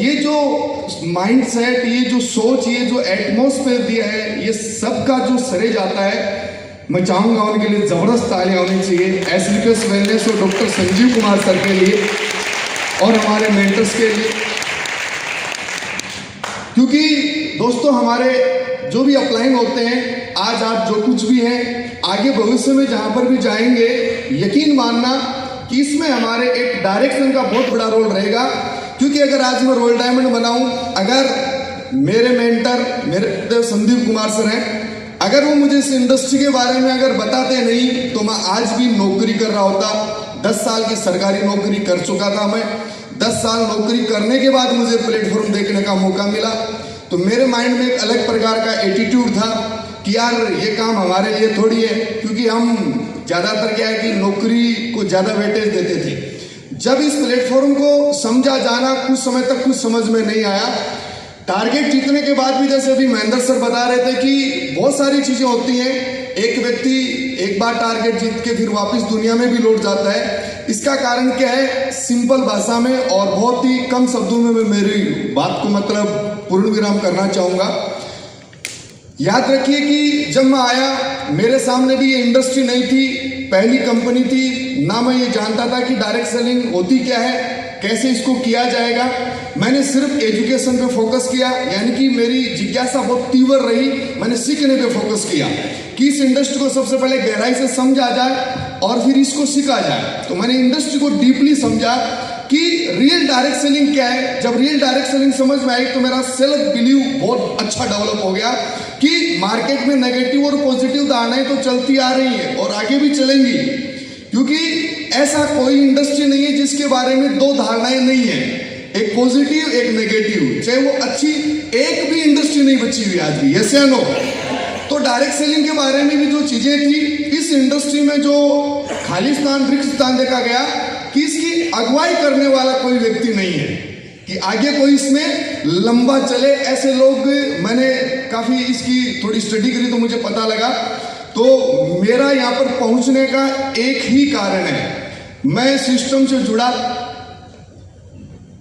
ये जो mind set, ये जो सोच, ये जो एटमॉस्फेयर दिया है, ये सबका जो श्रेय जाता है, मैं चाहूंगा उनके लिए जबरदस्त तालियां होनी चाहिए, एसलीपीएस वेलनेस और डॉक्टर संजीव कुमार सर के लिए और हमारे मेंटर्स के लिए। क्योंकि दोस्तों हमारे जो भी अपलाइंग होते हैं, आज आप जो कुछ भी हैं, आगे भविष्य में जहां पर भी जाएंगे, यकीन मानना कि इसमें हमारे एक डायरेक्शन का बहुत बड़ा रोल रहेगा। क्योंकि अगर आज मैं रोयल डायमंड बनाऊं, अगर मेरे मेंटर मेरे संदीप कुमार सर हैं, अगर वो मुझे इस इंडस्ट्री के बारे में अगर बताते नहीं तो मैं आज भी नौकरी कर रहा होता। 10 साल की सरकारी नौकरी कर चुका था मैं। 10 साल नौकरी करने के बाद मुझे प्लेटफॉर्म देखने का मौका मिला, तो मेरे माइंड में एक अलग प्रकार का एटीट्यूड था कि यार ये काम हमारे लिए थोड़ी है। क्योंकि हम ज़्यादातर क्या है कि नौकरी को ज़्यादा वेटेज देते थे। जब इस प्लेटफॉर्म को समझा जाना, कुछ समय तक कुछ समझ में नहीं आया। टारगेट जीतने के बाद भी, जैसे अभी महेंद्र सर बता रहे थे कि बहुत सारी चीज़ें होती हैं। एक व्यक्ति एक बार टारगेट जीत के फिर वापस दुनिया में भी लौट जाता है। इसका कारण क्या है? सिंपल भाषा में और बहुत ही कम शब्दों में मैं मेरी बात को मतलब पूर्ण विराम करना चाहूँगा। याद रखिए कि जब मैं आया, मेरे सामने भी ये इंडस्ट्री नहीं थी, पहली कंपनी थी ना। मैं ये जानता था कि डायरेक्ट सेलिंग होती क्या है, कैसे इसको किया जाएगा। मैंने सिर्फ एजुकेशन पे फोकस किया, यानी कि मेरी जिज्ञासा बहुत तीव्र रही। मैंने सीखने पे फोकस किया कि इस इंडस्ट्री को सबसे पहले गहराई से समझा जाए और फिर इसको सीखा जाए। तो मैंने इंडस्ट्री को डीपली समझा कि रियल डायरेक्ट सेलिंग क्या है। जब रियल डायरेक्ट सेलिंग समझ में आई तो मेरा सेल्फ बिलीव बहुत अच्छा डेवलप हो गया कि मार्केट में नेगेटिव और पॉजिटिव धारणाएं तो चलती आ रही है और आगे भी चलेंगी। क्योंकि ऐसा कोई इंडस्ट्री नहीं है जिसके बारे में दो धारणाएं नहीं है, एक पॉजिटिव एक नेगेटिव। चाहे वो अच्छी एक भी इंडस्ट्री नहीं बची हुई आज भी, यस या नो। तो डायरेक्ट सेलिंग के बारे में भी जो चीजें थी, इस इंडस्ट्री में जो खालिस्तान रिक्त स्थान देखा गया कि इसकी अगुवाई करने वाला कोई व्यक्ति नहीं है कि आगे कोई इसमें लंबा चले। ऐसे लोग, मैंने काफी इसकी थोड़ी स्टडी करी तो मुझे पता लगा। तो मेरा यहाँ पर पहुंचने का एक ही कारण है, मैं सिस्टम से जुड़ा।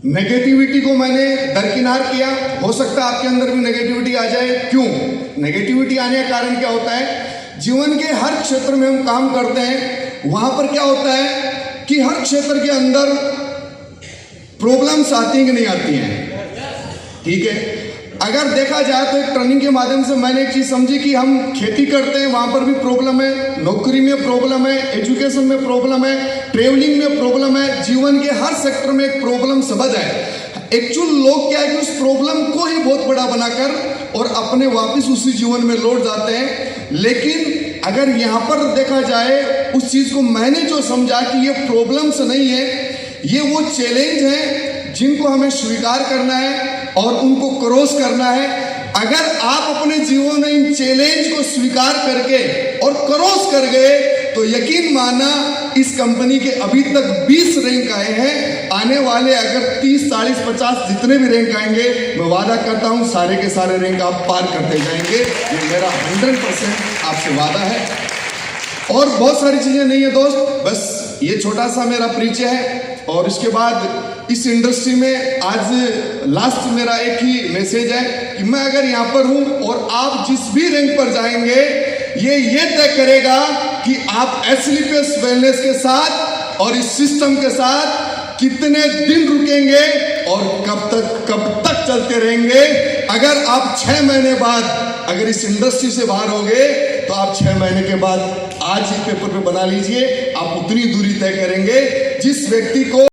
नेगेटिविटी को मैंने दरकिनार किया। हो सकता है आपके अंदर भी नेगेटिविटी आ जाए। क्यों? नेगेटिविटी आने का कारण क्या होता है? जीवन के हर क्षेत्र में हम काम करते हैं, वहां पर क्या होता है कि हर क्षेत्र के अंदर प्रॉब्लम्स आती हैं कि नहीं आती हैं? ठीक है, अगर देखा जाए तो एक ट्रेनिंग के माध्यम से मैंने एक चीज समझी कि हम खेती करते हैं, वहां पर भी प्रॉब्लम है, नौकरी में प्रॉब्लम है, एजुकेशन में प्रॉब्लम है, ट्रेवलिंग में प्रॉब्लम है, जीवन के हर सेक्टर में एक प्रॉब्लम समझ है। एक्चुअल लोग क्या है कि उस प्रॉब्लम को ही बहुत बड़ा बनाकर और अपने वापस उसी जीवन में लौट जाते हैं। लेकिन अगर यहाँ पर देखा जाए, उस चीज को मैंने जो समझा कि ये प्रॉब्लम्स नहीं है, ये वो चैलेंज है जिनको हमें स्वीकार करना है और उनको क्रॉस करना है। अगर आप अपने जीवन में इन चैलेंज को स्वीकार करके और क्रॉस कर गए तो यकीन माना, इस कंपनी के अभी तक 20 रैंक आए हैं। आने वाले अगर 30, 40, 50 जितने भी रैंक आएंगे, मैं वादा करता हूं सारे के सारे रैंक आप पार करते जाएंगे। ये मेरा 100% आपसे वादा है। और बहुत सारी चीजें नहीं है दोस्त, बस ये छोटा सा मेरा परिचय है। और इसके बाद इस इंडस्ट्री में आज लास्ट मेरा एक ही मैसेज है कि मैं अगर यहाँ पर हूँ और आप जिस भी रैंक पर जाएंगे, ये तय करेगा कि आप एसलीपीएस वेलनेस के साथ और इस सिस्टम के साथ कितने दिन रुकेंगे और कब तक चलते रहेंगे। अगर आप 6 महीने बाद अगर इस इंडस्ट्री से बाहर हो गए तो आप 6 महीने के बाद आज ही पेपर पे बना लीजिए, आप उतनी दूरी तय करेंगे। जिस व्यक्ति को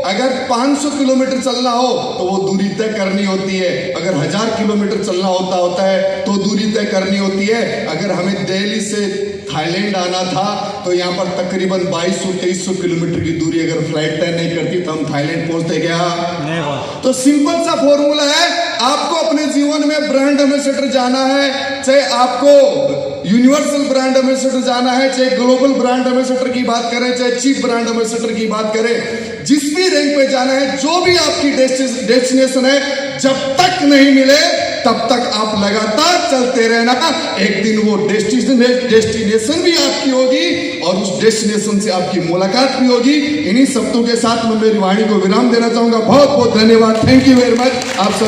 अगर 500 किलोमीटर चलना हो तो वो दूरी तय करनी होती है, अगर 1000 किलोमीटर चलना होता है तो दूरी तय करनी होती है। अगर हमें दिल्ली से थाईलैंड आना था तो यहाँ पर तकरीबन 2200-2300 किलोमीटर की दूरी अगर फ्लाइट तय नहीं करती तो हम थाईलैंड पहुंचते क्या? तो सिंपल सा फॉर्मूला है, आपको अपने जीवन में ब्रांड एम्बेसडर जाना है, चाहे आपको यूनिवर्सल ब्रांड एम्बेसडर जाना है, चाहे ग्लोबल ब्रांड एम्बेसडर की बात करें, चाहे चीफ ब्रांड एम्बेसडर की बात करें, जिस भी रैंक पे जाना है, जो भी आपकी डेस्टिनेशन है, जब तक नहीं मिले तब तक आप लगातार चलते रहना, एक दिन वो डेस्टिनेशन भी आपकी होगी और उस डेस्टिनेशन से आपकी मुलाकात भी होगी। इन्हीं शब्दों के साथ मैं मेरी वाणी को विराम देना चाहूंगा। बहुत बहुत धन्यवाद। थैंक यू वेरी मच आप सब।